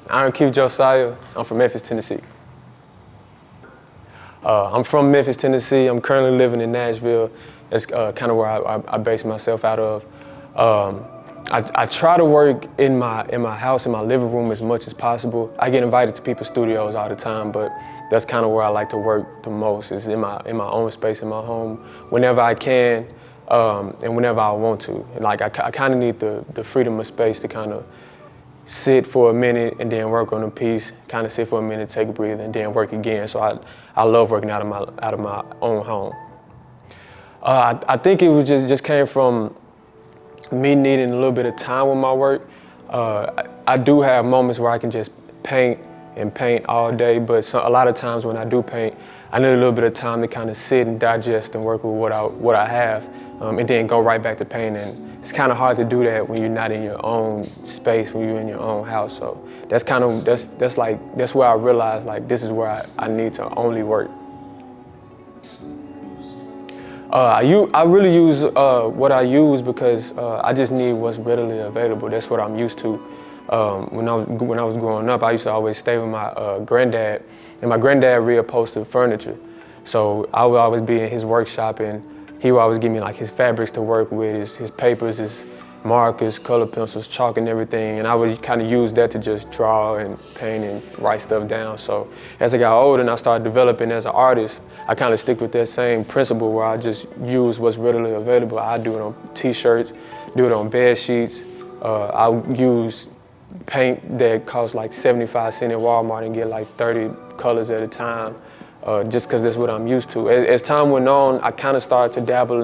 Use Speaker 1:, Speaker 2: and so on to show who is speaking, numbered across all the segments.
Speaker 1: I'm Keith Josiah. I'm from Memphis, Tennessee. I'm from Memphis, Tennessee. I'm currently living in Nashville. That's kind of where I base myself out of. I try to work in my house, in my living room as much as possible. I get invited to people's studios all the time, but that's kind of where I like to work the most, is in my own space, in my home, whenever I can, and whenever I want to. And like I kind of need the freedom of space to kind of sit for a minute and then work on a piece, kind of sit for a minute, take a breather, and then work again. So I love working out of my own home. I think it was just came from me needing a little bit of time with my work. I do have moments where I can just paint all day, but a lot of times when I do paint, I need a little bit of time to kind of sit and digest and work with what I have, and then go right back to painting. It's kind of hard to do that when you're not in your own space, when you're in your own house. So that's where I realized, like, this is where I need to only work. I really use what I use because I just need what's readily available. That's what I'm used to. When I was growing up, I used to always stay with my granddad, and my granddad reupholstered furniture. So I would always be in his workshop, and he would always give me like his fabrics to work with, his papers, his markers, color pencils, chalk and everything, and I would kind of use that to just draw and paint and write stuff down. So as I got older and I started developing as an artist, I kind of stick with that same principle where I just use what's readily available. I do it on t-shirts, do it on bed sheets. I use paint that costs like 75 cents at Walmart and get like 30 colors at a time, just because that's what I'm used to. As time went on, I kind of started to dabble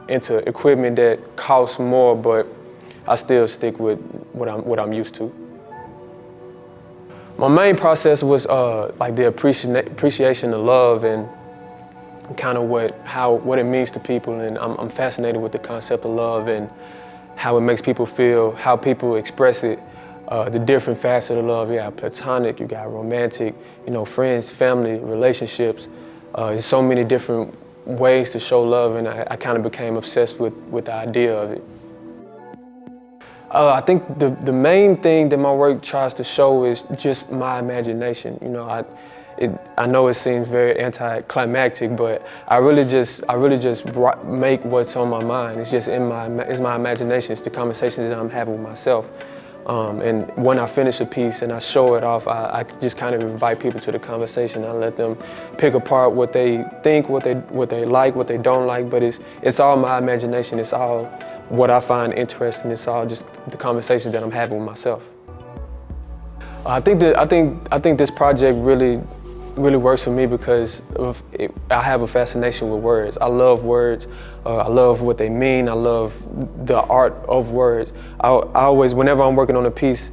Speaker 1: into equipment that costs more, but I still stick with what I'm used to. My main process was like the appreciation, the love, and kind of what it means to people. And I'm fascinated with the concept of love and how it makes people feel, how people express it, the different facets of love. You got platonic, you got romantic, friends, family, relationships. There's so many different ways to show love, and I kind of became obsessed with the idea of it. I think the main thing that my work tries to show is just my imagination. I know it seems very anticlimactic, but I really just make what's on my mind. It's just it's my imagination. It's the conversations that I'm having with myself. And when I finish a piece and I show it off, I just kind of invite people to the conversation. I let them pick apart what they think, what they like, what they don't like. But it's all my imagination. It's all what I find interesting. It's all just the conversations that I'm having with myself. I think this project really works for me because I have a fascination with words. I love words. I love what they mean. I love the art of words. I always, whenever I'm working on a piece,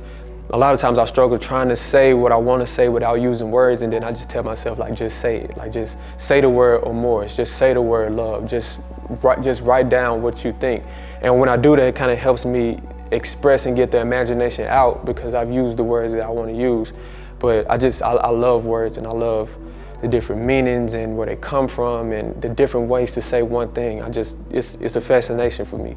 Speaker 1: a lot of times I struggle trying to say what I want to say without using words, and then I just tell myself, like, just say it. Like, just say the word remorse. Just say the word love. Just write down what you think. And when I do that, it kind of helps me express and get the imagination out because I've used the words that I want to use. But I love words, and I love the different meanings and where they come from and the different ways to say one thing. It's a fascination for me.